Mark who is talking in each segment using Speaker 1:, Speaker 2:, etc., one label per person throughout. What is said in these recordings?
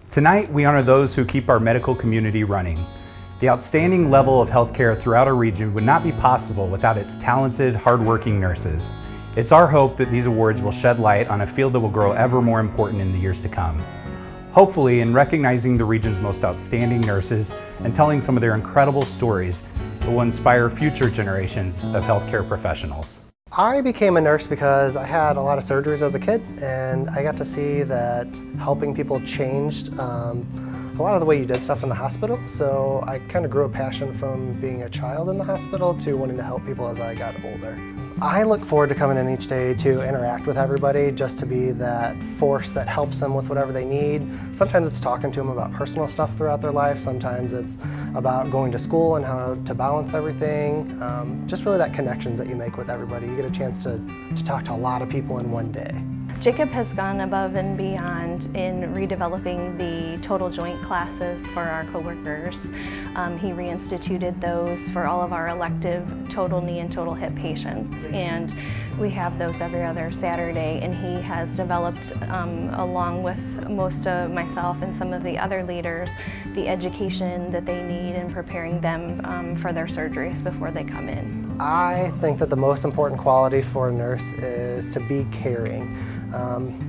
Speaker 1: Tonight, we honor those who keep our medical community running. The outstanding level of healthcare throughout our region would not be possible without its talented, hardworking nurses. It's our hope that these awards will shed light on a field that will grow ever more important in the years to come. Hopefully, in recognizing the region's most outstanding nurses and telling some of their incredible stories, it will inspire future generations of healthcare professionals.
Speaker 2: I became a nurse because I had a lot of surgeries as a kid, and I got to see that helping people changed a lot of the way you did stuff in the hospital. So I kind of grew a passion from being a child in the hospital to wanting to help people as I got older. I look forward to coming in each day to interact with everybody, just to be that force that helps them with whatever they need. Sometimes it's talking to them about personal stuff throughout their life. Sometimes it's about going to school and how to balance everything. Just really that connections that you make with everybody. You get a chance to talk to a lot of people in one day.
Speaker 3: Jacob has gone above and beyond in redeveloping the total joint classes for our coworkers. He reinstituted those for all of our elective total knee and total hip patients, and we have those every other Saturday, and he has developed, along with most of myself and some of the other leaders, the education that they need in preparing them for their surgeries before they come in.
Speaker 2: I think that the most important quality for a nurse is to be caring.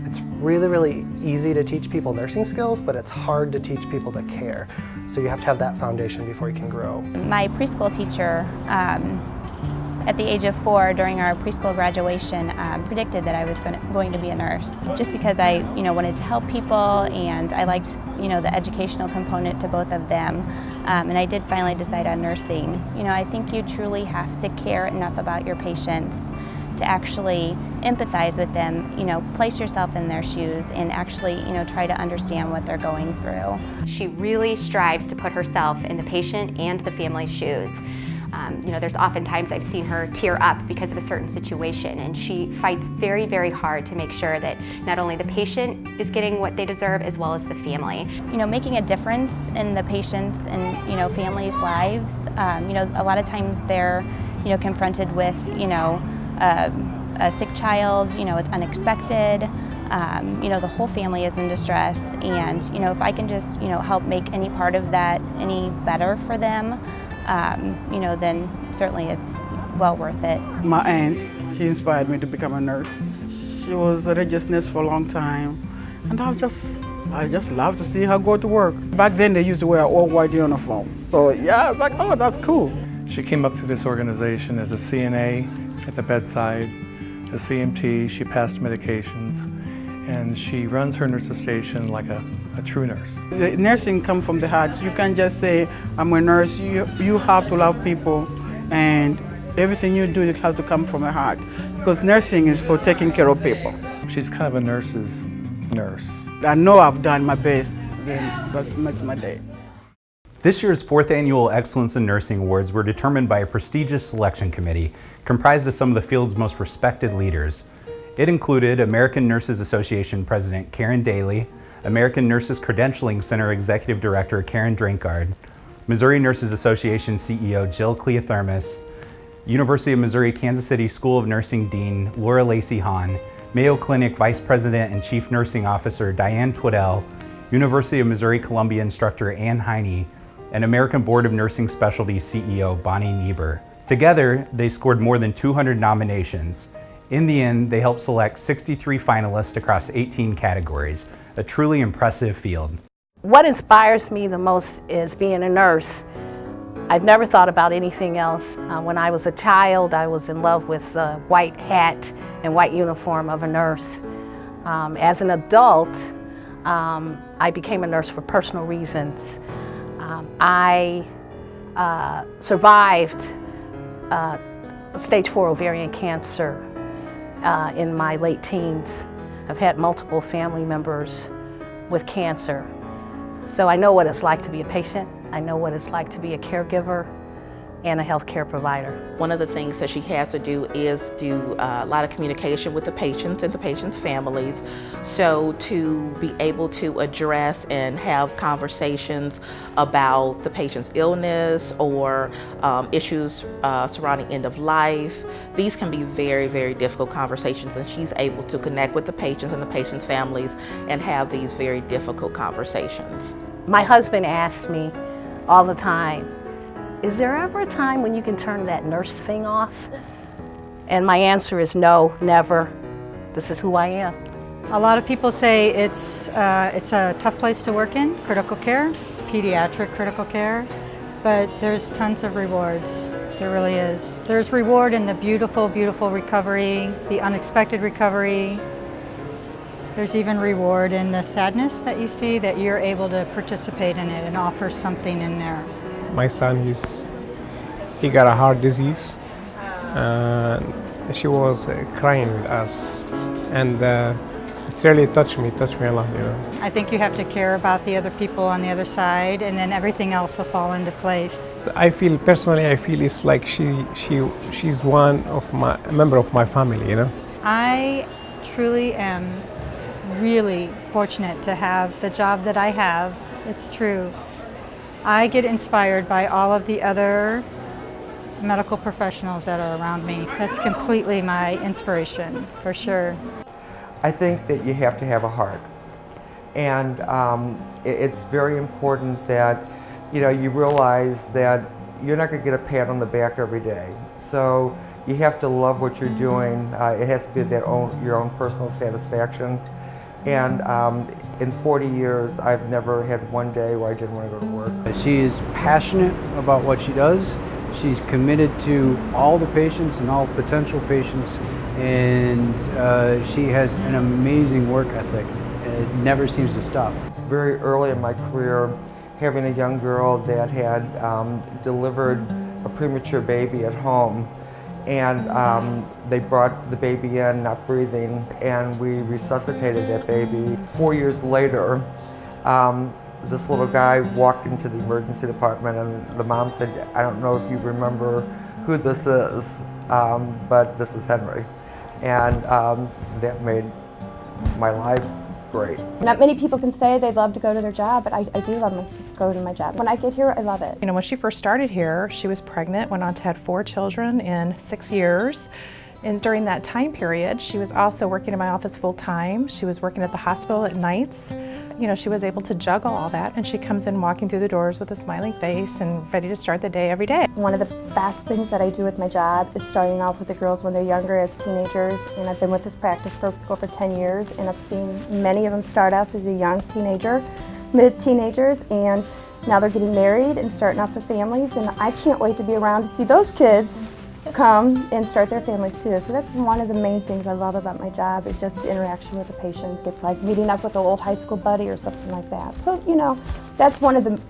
Speaker 2: It's really easy to teach people nursing skills, but it's hard to teach people to care. So you have to have that foundation before you can grow.
Speaker 4: My preschool teacher, at the age of 4, during our preschool graduation, predicted that I was going to be a nurse, just because I, wanted to help people, and I liked, the educational component to both of them. And I did finally decide on nursing. I think you truly have to care enough about your patients to actually empathize with them, place yourself in their shoes and actually, try to understand what they're going through.
Speaker 5: She really strives to put herself in the patient and the family's shoes. There's oftentimes I've seen her tear up because of a certain situation, and she fights very hard to make sure that not only the patient is getting what they deserve, as well as the family.
Speaker 4: Making a difference in the patients and, families' lives. A lot of times they're, confronted with, a sick child, it's unexpected, the whole family is in distress, and if I can just help make any part of that any better for them, then certainly it's well worth it.
Speaker 6: My aunt, she inspired me to become a nurse. She was a registered nurse for a long time, and I just love to see her go to work. Back then they used to wear all white uniform, so yeah, I was like, oh, that's cool.
Speaker 7: She came up through this organization as a CNA at the bedside, a CMT, she passed medications, and she runs her nursing station like a true nurse.
Speaker 6: The nursing comes from the heart. You can't just say, I'm a nurse. You have to love people, and everything you do, it has to come from the heart, because nursing is for taking care of people.
Speaker 7: She's kind of a nurse's nurse.
Speaker 6: I know I've done my best, then that makes my day.
Speaker 1: This year's 4th Annual Excellence in Nursing Awards were determined by a prestigious selection committee comprised of some of the field's most respected leaders. It included American Nurses Association President Karen Daly, American Nurses Credentialing Center Executive Director Karen Drinkard, Missouri Nurses Association CEO Jill Cleothermis, University of Missouri Kansas City School of Nursing Dean Laura Lacey Hahn, Mayo Clinic Vice President and Chief Nursing Officer Diane Twiddell, University of Missouri Columbia Instructor Ann Heine, and American Board of Nursing Specialties CEO Bonnie Niebuhr. Together, they scored more than 200 nominations. In the end, they helped select 63 finalists across 18 categories, a truly impressive field.
Speaker 8: What inspires me the most is being a nurse. I've never thought about anything else. When I was a child, I was in love with the white hat and white uniform of a nurse. As an adult, I became a nurse for personal reasons. I survived stage 4 ovarian cancer in my late teens. I've had multiple family members with cancer. So I know what it's like to be a patient. I know what it's like to be a caregiver. and a healthcare provider.
Speaker 9: One of the things that she has to do is do a lot of communication with the patients and the patients' families. So to be able to address and have conversations about the patient's illness or issues surrounding end of life, these can be very, very difficult conversations, and she's able to connect with the patients and the patients' families and have these very difficult conversations.
Speaker 8: My husband asks me all the time, is there ever a time when you can turn that nurse thing off? And my answer is no, never. This is who I am.
Speaker 10: A lot of people say it's a tough place to work in, critical care, pediatric critical care, but there's tons of rewards. There really is. There's reward in the beautiful, beautiful recovery, the unexpected recovery. There's even reward in the sadness that you see, that you're able to participate in it and offer something in there.
Speaker 11: My son, he got a heart disease. She was crying with us, and it really touched me a lot. You know.
Speaker 10: I think you have to care about the other people on the other side, and then everything else will fall into place.
Speaker 11: I feel it's like she's a member of my family. You know.
Speaker 10: I truly am really fortunate to have the job that I have. It's true. I get inspired by all of the other medical professionals that are around me. That's completely my inspiration, for sure.
Speaker 12: I think that you have to have a heart, and it's very important that you realize that you're not going to get a pat on the back every day. So you have to love what you're doing. It has to be your own personal satisfaction. And in 40 years, I've never had one day where I didn't want to go to work.
Speaker 13: She is passionate about what she does. She's committed to all the patients and all potential patients, and she has an amazing work ethic. It never seems to stop.
Speaker 12: Very early in my career, having a young girl that had delivered a premature baby at home, and they brought the baby in not breathing, and we resuscitated that baby. 4 years later, this little guy walked into the emergency department, and the mom said, I don't know if you remember who this is, but this is Henry. And that made my life great.
Speaker 14: Not many people can say they love to go to their job, but I do love to go to my job. When I get here, I love it.
Speaker 15: You know, when she first started here, she was pregnant, went on to have 4 children in 6 years. And during that time period, she was also working in my office full time. She was working at the hospital at nights. You know, she was able to juggle all that, and she comes in walking through the doors with a smiling face and ready to start the day every day.
Speaker 14: One of the best things that I do with my job is starting off with the girls when they're younger as teenagers, and I've been with this practice for over 10 years, and I've seen many of them start off as a young teenager, mid-teenagers, and now they're getting married and starting off their families, and I can't wait to be around to see those kids come and start their families too. So that's one of the main things I love about my job, is just the interaction with the patient. It's like meeting up with an old high school buddy or something like that. So, you know, that's one of the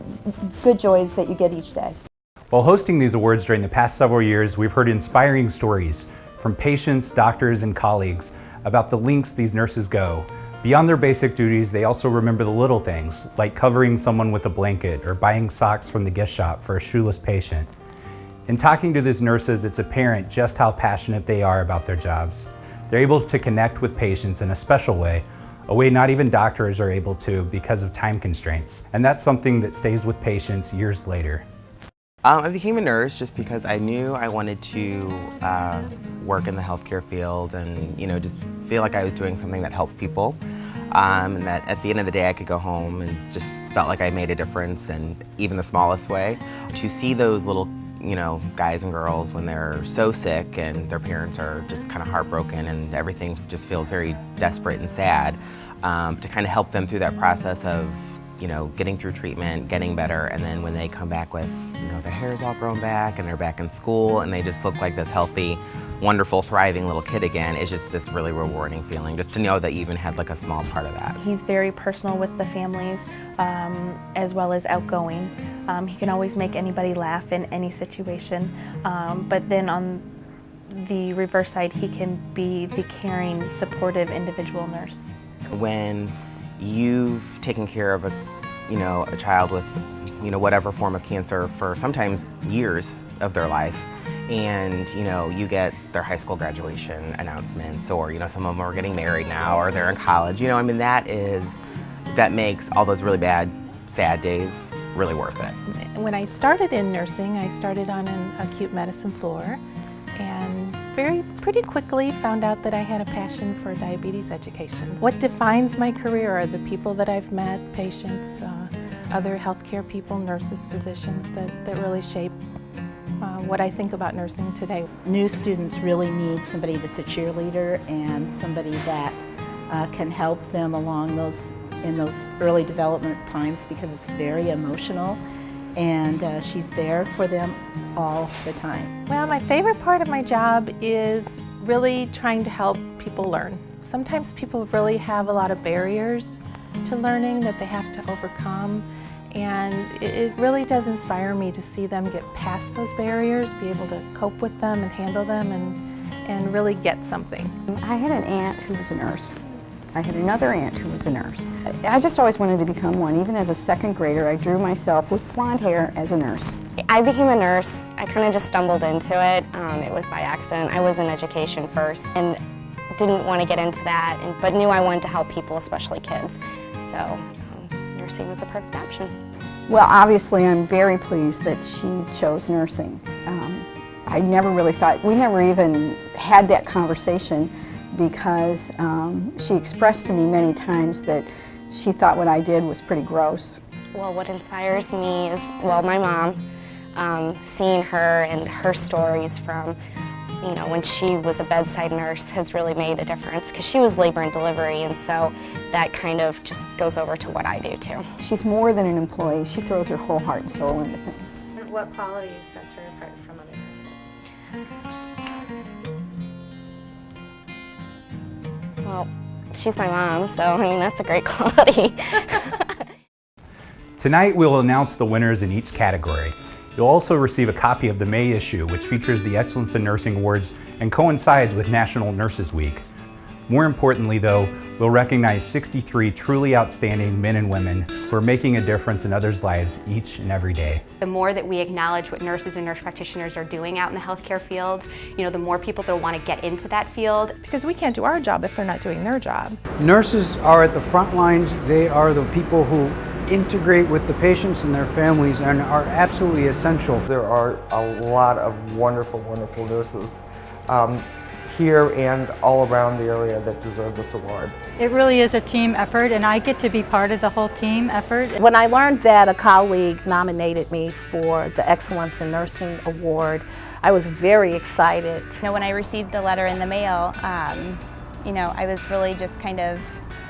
Speaker 14: good joys that you get each day.
Speaker 1: While hosting these awards during the past several years, we've heard inspiring stories from patients, doctors, and colleagues about the lengths these nurses go. Beyond their basic duties, they also remember the little things, like covering someone with a blanket or buying socks from the gift shop for a shoeless patient. In talking to these nurses, it's apparent just how passionate they are about their jobs. They're able to connect with patients in a special way, a way not even doctors are able to because of time constraints. And that's something that stays with patients years later.
Speaker 16: I became a nurse just because I knew I wanted to work in the healthcare field and, you know, just feel like I was doing something that helped people. And that at the end of the day I could go home and just felt like I made a difference in even the smallest way. To see those little, you know, guys and girls when they're so sick and their parents are just kind of heartbroken and everything just feels very desperate and sad, to kind of help them through that process of, you know, getting through treatment, getting better, and then when they come back with, you know, their hair's all grown back and they're back in school and they just look like this healthy, wonderful, thriving little kid again, it's just this really rewarding feeling, just to know that you even had like a small part of that.
Speaker 17: He's very personal with the families, as well as outgoing. He can always make anybody laugh in any situation, but then on the reverse side, he can be the caring, supportive individual nurse.
Speaker 16: When you've taken care of a you know, a child with, you know, whatever form of cancer for sometimes years of their life. And, you know, you get their high school graduation announcements, or, you know, some of them are getting married now, or they're in college. You know, I mean, that makes all those really bad, sad days really worth it.
Speaker 15: When I started in nursing, I started on an acute medicine floor, and pretty quickly found out that I had a passion for diabetes education. What defines my career are the people that I've met, patients, other healthcare people, nurses, physicians, that really shape what I think about nursing today.
Speaker 8: New students really need somebody that's a cheerleader and somebody that can help them along in those early development times, because it's very emotional, and she's there for them all the time.
Speaker 15: Well, my favorite part of my job is really trying to help people learn. Sometimes people really have a lot of barriers to learning that they have to overcome, and it really does inspire me to see them get past those barriers, be able to cope with them and handle them, and really get something.
Speaker 18: I had an aunt who was a nurse. I had another aunt who was a nurse. I just always wanted to become one. Even as a second grader, I drew myself with blonde hair as a nurse.
Speaker 19: I became a nurse. I kind of just stumbled into it. It was by accident. I was in education first and didn't want to get into that, but knew I wanted to help people, especially kids. So nursing was a perfect option.
Speaker 18: Well, obviously, I'm very pleased that she chose nursing. I never really thought, we never even had that conversation, because she expressed to me many times that she thought what I did was pretty gross.
Speaker 19: Well, what inspires me is, well, my mom, seeing her and her stories from, you know, when she was a bedside nurse has really made a difference, because she was labor and delivery, and so that kind of just goes over to what I do too.
Speaker 18: She's more than an employee. She throws her whole heart and soul into things.
Speaker 19: What qualities sets her apart from other nurses? Well, she's my mom, so I mean, that's a great quality.
Speaker 1: Tonight we'll announce the winners in each category. You'll also receive a copy of the May issue, which features the Excellence in Nursing Awards and coincides with National Nurses Week. More importantly though, we'll recognize 63 truly outstanding men and women who are making a difference in others' lives each and every day.
Speaker 5: The more that we acknowledge what nurses and nurse practitioners are doing out in the healthcare field, you know, the more people that want to get into that field.
Speaker 15: Because we can't do our job if they're not doing their job.
Speaker 13: Nurses are at the front lines. They are the people who integrate with the patients and their families and are absolutely essential.
Speaker 12: There are a lot of wonderful, wonderful nurses here and all around the area that deserve this award.
Speaker 10: It really is a team effort, and I get to be part of the whole team effort.
Speaker 8: When I learned that a colleague nominated me for the Excellence in Nursing Award, I was very excited.
Speaker 4: You know, when I received the letter in the mail, you know, I was really just kind of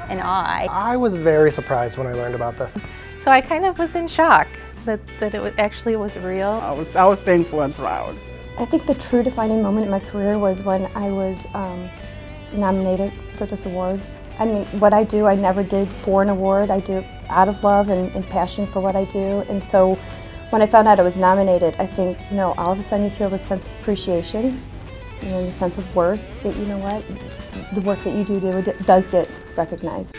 Speaker 4: in awe.
Speaker 2: I was very surprised when I learned about this.
Speaker 15: So I kind of was in shock that it actually was real.
Speaker 6: I was thankful and proud.
Speaker 14: I think the true defining moment in my career was when I was nominated for this award. I mean, what I do, I never did for an award. I do it out of love and passion for what I do. And so when I found out I was nominated, I think, you know, all of a sudden you feel this sense of appreciation, you know, the sense of worth that, you know what, the work that you do does get recognized.